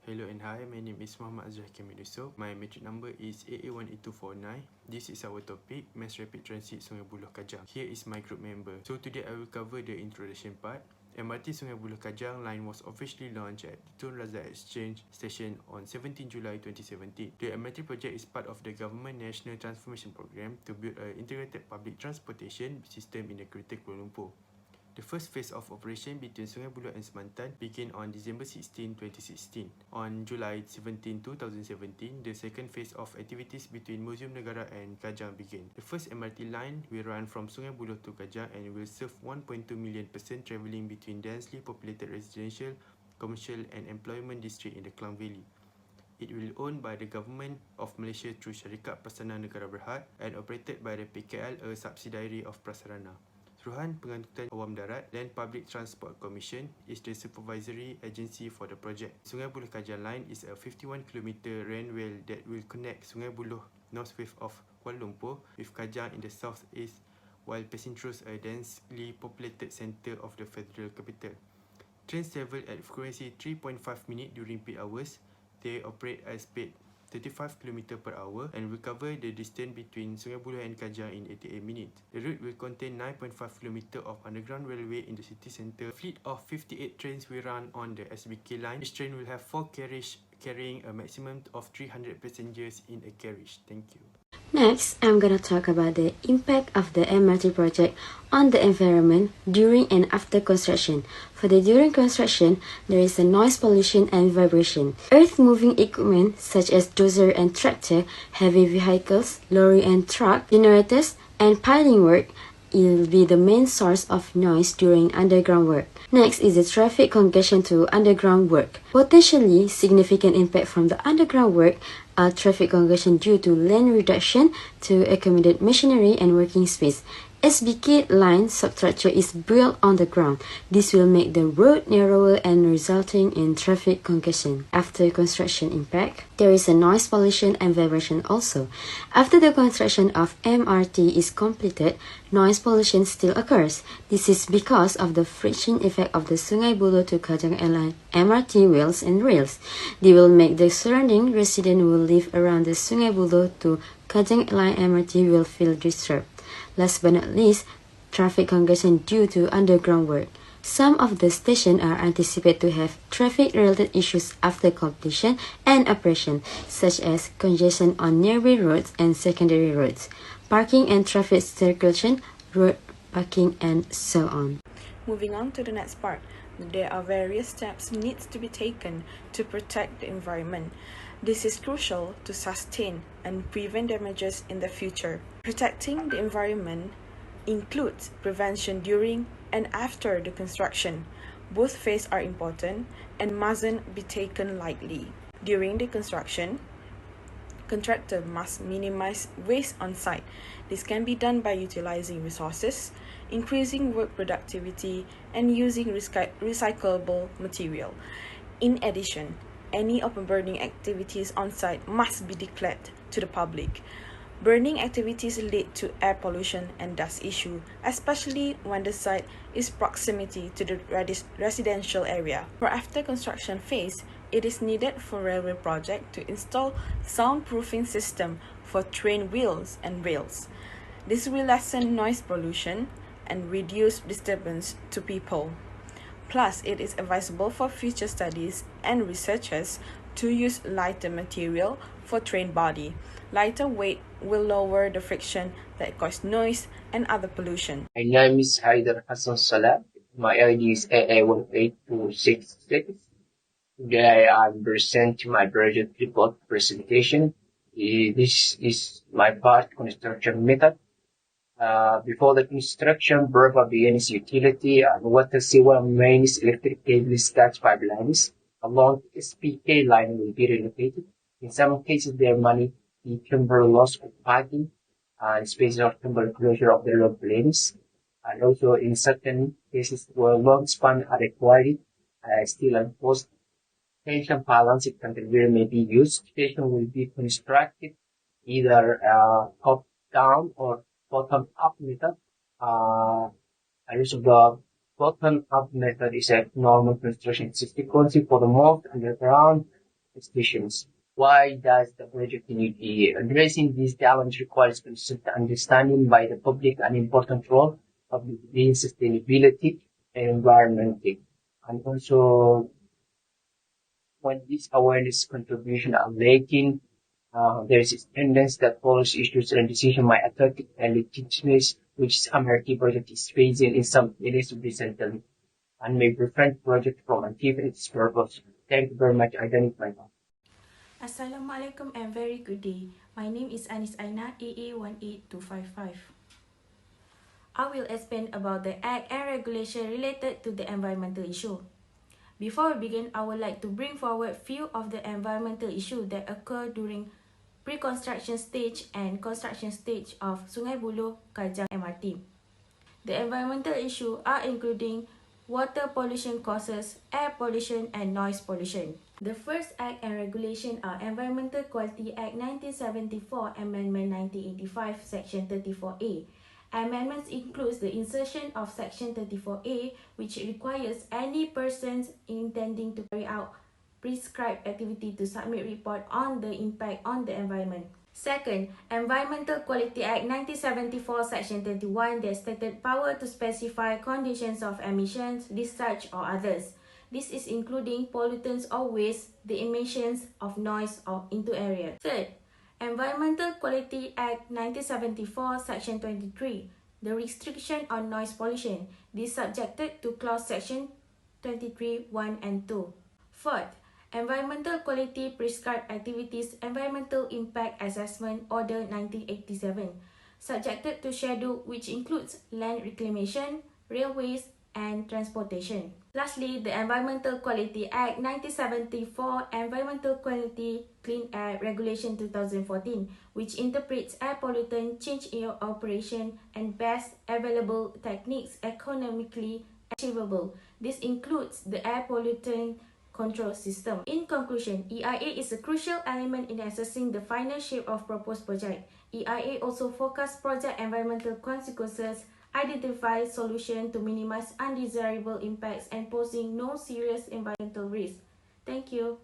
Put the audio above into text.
Hello and hi, my name is Muhammad Azrah Kamil Yusof. My metric number is AA18249. This is our topic, Mass Rapid Transit Sungai Buloh Kajang. Here is my group member. So today I will cover the introduction part. MRT Sungai Buloh Kajang line was officially launched at Tun Razak Exchange Station on 17 July 2017. The MRT project is part of the Government National Transformation Program to build an integrated public transportation system in the Greater Kuala Lumpur. The first phase of operation between Sungai Buloh and Semantan began on December 16, 2016. On July 17, 2017, the second phase of activities between Museum Negara and Kajang began. The first MRT line will run from Sungai Buloh to Kajang and will serve 1.2 million persons travelling between densely populated residential, commercial and employment district in the Klang Valley. It will be owned by the Government of Malaysia through Syarikat Prasarana Negara Berhad and operated by the PKL, a subsidiary of Prasarana. Suruhan Pengangkutan Awam Darat Land Public Transport Commission is the supervisory agency for the project. Sungai Buloh Kajang Line is a 51km railway that will connect Sungai Buloh northwest of Kuala Lumpur with Kajang in the southeast, while passing through a densely populated centre of the federal capital. Trains travel at frequency 3.5 minutes during peak hours. They operate at speed 35 km per hour and will cover the distance between Sungai Buloh and Kajang in 88 minutes. The route will contain 9.5 km of underground railway in the city centre. A fleet of 58 trains will run on the SBK line. Each train will have 4 carriages carrying a maximum of 300 passengers in a carriage. Thank you. Next, I'm gonna talk about the impact of the MRT project on the environment during and after construction. For the during construction, there is a noise pollution and vibration. Earth-moving equipment such as dozer and tractor, heavy vehicles, lorry and truck, generators, and piling work will be the main source of noise during underground work. Next is the traffic congestion to underground work. Potentially significant impact from the underground work are traffic congestion due to land reduction to accommodate machinery and working space. SBK line substructure is built on the ground. This will make the road narrower and resulting in traffic congestion. After construction impact, there is a noise pollution and vibration also. After the construction of MRT is completed, noise pollution still occurs. This is because of the friction effect of the Sungai Buloh to Kajang line MRT wheels and rails. They will make the surrounding residents who live around the Sungai Buloh to Kajang line MRT will feel disturbed. Last but not least, traffic congestion due to underground work. Some of the stations are anticipated to have traffic-related issues after completion and operation, such as congestion on nearby roads and secondary roads, parking and traffic circulation, road parking, and so on. Moving on to the next part, there are various steps needs to be taken to protect the environment. This is crucial to sustain and prevent damages in the future. Protecting the environment includes prevention during and after the construction. Both phases are important and mustn't be taken lightly. During the construction, contractor must minimize waste on site. This can be done by utilizing resources, increasing work productivity, and using recyclable material. In addition, any open burning activities on site must be declared to the public. Burning activities lead to air pollution and dust issue, especially when the site is proximity to the residential area. For after construction phase, it is needed for railway project to install soundproofing system for train wheels and rails. This will lessen noise pollution and reduce disturbance to people. Plus, it is advisable for future studies and researchers to use lighter material for train body. Lighter weight will lower the friction that cause noise and other pollution. My name is Haider Hassan Salah. My ID is AA18266. Today I'm presenting my project report presentation. This is my part construction method. Before the construction, Burpa begins utility and water sewer mains electric cables touch pipelines along SPK line will be relocated. In some cases, there may be temporary loss of parking and space or temporary closure of the road lanes. And also in certain cases where long span are required, steel and post tension balancing contributor may be used. Station will be constructed either top down or bottom up method. Use of the bottom up method is a normal construction sequence for the most underground suspicions. Why does the project need a addressing these challenges requires consistent understanding by the public an important role of green sustainability and environmental. And also when this awareness contribution are lacking, there is a tendency that policy issues and decision might affect and legitimacy which American project is facing in some areas recently and may prevent project from achieving its purpose. Thank you very much. I don't need my mouth. Assalamualaikum and very good day. My name is Anis Aina, AA18255. I will explain about the Act and regulation related to the environmental issue. Before we begin, I would like to bring forward few of the environmental issues that occur during pre-construction stage and construction stage of Sungai Buloh, Kajang MRT. The environmental issues are including water pollution causes, air pollution and noise pollution. The first Act and regulation are Environmental Quality Act 1974, Amendment 1985, Section 34A. Amendments includes the insertion of Section 34A, which requires any persons intending to carry out prescribed activity to submit report on the impact on the environment. Second, Environmental Quality Act 1974, Section 21 that stated power to specify conditions of emissions, discharge or others. This is including pollutants or waste, the emissions of noise or into area. Third, Environmental Quality Act 1974, Section 23, the restriction on noise pollution. This subjected to clause Section 23, 1 and 2. Fourth, Environmental Quality Prescribed Activities Environmental Impact Assessment Order 1987, subjected to schedule which includes land reclamation, railways, and transportation. Lastly, the Environmental Quality Act 1974 Environmental Quality Clean Air Regulation 2014, which interprets air pollutant change in operation and best available techniques economically achievable. This includes the air pollutant control system. In conclusion, EIA is a crucial element in assessing the final shape of proposed project. EIA also forecasts project environmental consequences, identify solutions to minimize undesirable impacts, and posing no serious environmental risk. Thank you.